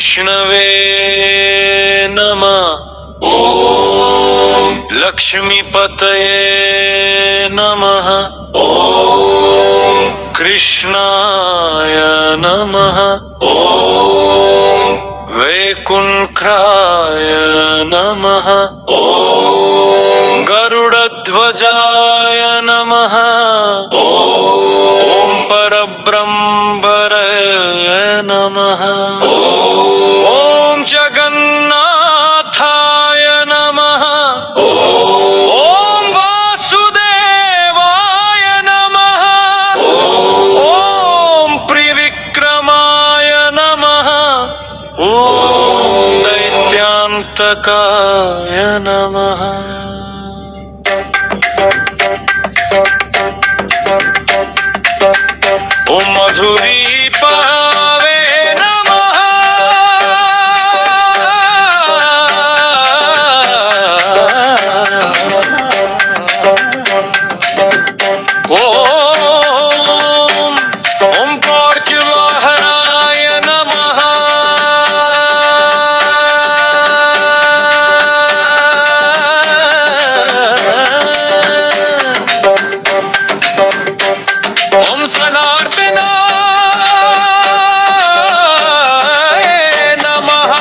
विष्णवे नमः। ओम लक्ष्मीपतये नमः। ओम कृष्णाय नमः। ओम वैकुंठाय नमः। ओम गरुडध्वजाय नमः। ओम परब्रह्मणे नमः। ओम जगन्नाथाय नमः। ओम वासुदेवाय नमः। ओम त्रिविक्रमाय नमः। ओम दैत्यान्तकाय नमः। ओम मधुरीपावे नमः। ओम कार्किवाहनाय नमः। ओम सनातनाय नमः।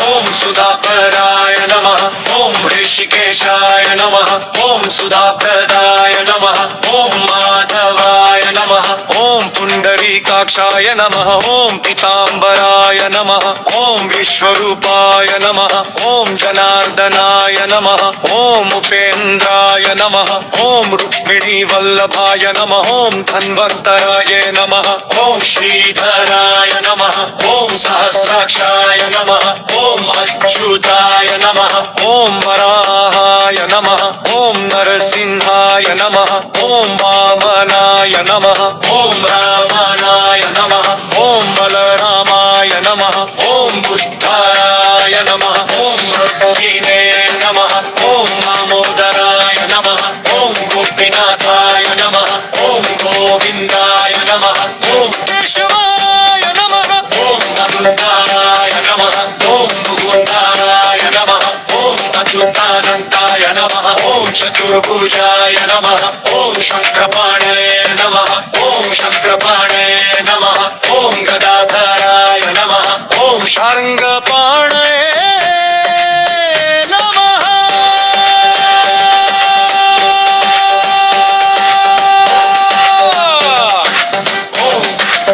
ओम सुधाकराय नमः। ओम ऋषिकेशाय नमः। ओम सुधाप्रदाय नमः। ओम माधवाय नमः। ओम पुंडरीकाक्षाय नमः। ओम पीतांबराय नमः। ओम विश्वरूपाय नमः। ओम जनार्दनाय नमः। ओम उपेन्द्राय नमः। ओम रुक्मिणी वल्लभाय नमः। ओम धन्वन्तराय नमः। ओम श्रीधराय नमः। ओम सहस्राक्षाय नमः। ओम अच्युताय नमः। ओम वराहाय नमः। ओम नरसिंहाय नमः। ओम वामनाय नमः। ओम रामानाय नमः। ओम बलरामाय नमः। ओम बुद्धाय नमः। ओम रुक्मिणे नमः। ओम दामोदराय नमः। ओम गोपीनाथाय नमः। ओम गोविन्दाय नमः। ओम केशवाय नमः। ओम नन्दाय नमः। ओम मुकुन्दाय नमः। ओम अच्युतानन्ताय नमः। ओम चतुर्भुजाय नमः। ओम शङ्खपाणे नमः। ओम शङ्खपाणे नमः। ओम गदाधराय नमः। ओम शार्ङ्गपाणे नमः। ओम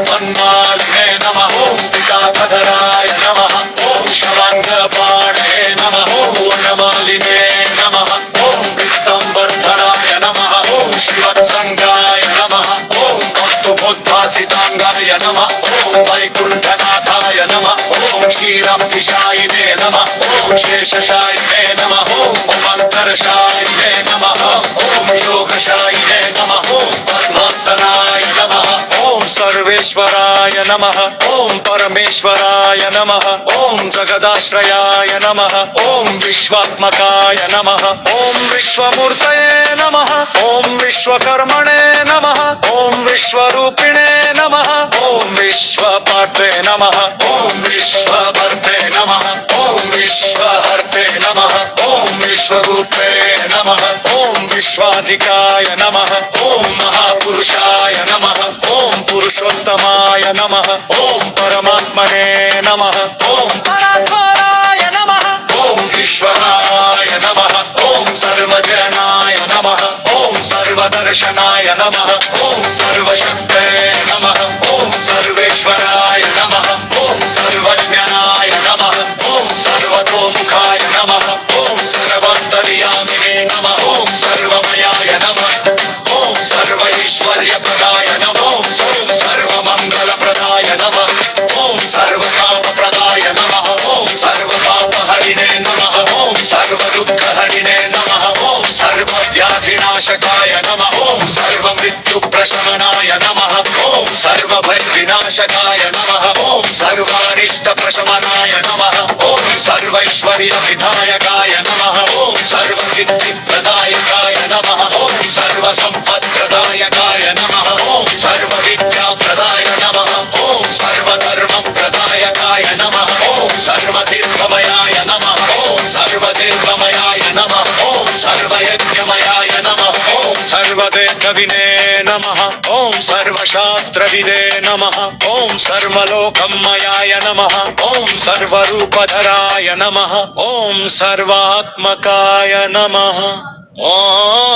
वन्मालिने नमः। ओम पिताधराय नमः। ओम शवाङ्गपाणे नमः। ओम वनमालिने नमः। ओम पीताम्बरधराय नमः। ओम शिवत्सङ्गाय नमः। ओम कस्तुभोद्भासिताङ्गाय नमः। ओम वैकुण्ठनाथाय नमः। ओम क्षीराब्धिशायिने नमः। ओम शेषशायिने नमः। ओम अन्तर्शायिने नमः। ओम योगशायिने नमः। ओम पद्मासनाय नमः। ओम सर्वेश्वराय नमः। ओम परमेश्वराय नमः। ओम जगदाश्रयाय नमः। ओम विश्वात्मकाय नमः। ओम विश्वमूर्तये नमः। ओम विश्वकर्मणे नमः। ओम विश्वरूपिणे नमः। ओम विश्वपात्रे नमः। ओम विश्वभर्ते नमः। ओम विश्वहर्ते नमः। ओम विश्वरूपे नमः। ओम विश्वाधिकाय नमः। ओम महापुरुषाय नमः। ओम पुरुषोत्तमाय नमः। ओम परमात्मने नमः। ओम परात्पराय नमः। ओम ईश्वराय नमः। ओम सर्वजनाय नमः। ओम सर्वदर्शनाय नमः। ओम सर्वशक्ते नमः। ओम सर्वेश्वराय नमः। ओम सर्वज्ञानाय नमः। ओम सर्वतोमुखाय नमः। ओम सर्वान्तर्यामिने नमः। ओम सर्वमयाय नमः। ओम सर्वैश्वर्यप्रदाय नमः। ओम सर्वमङ्गलप्रदाय नमः। ओम सर्वकामप्रदाय नमः। ओम सर्वपापहरिणे नमः। ओम सर्वदुःखहरिणे नमः। ओम सर्वव्याधिनाशकाय नमः। ओम सर्वमृत्युप्रशमनाय नमः। ओम सर्वभयविनाशकाय नमः। ओम सर्वारिष्टप्रशमनाय नमः। ओम सर्वैश्वर्यविधायकाय नमः। ओम सर्वसिद्धिप्रदायकाय नमः। ओम सर्वसम्पत्प्रदायकाय नमः। ओम सर्वविद्याप्रदाय नमः। सर्ववेदविने नमः ॐ सर्वशास्त्रविदे नमः ॐ सर्वलोकमयाय नमः ॐ सर्वरूपधराय नमः ॐ सर्वात्मकाय नमः ॐ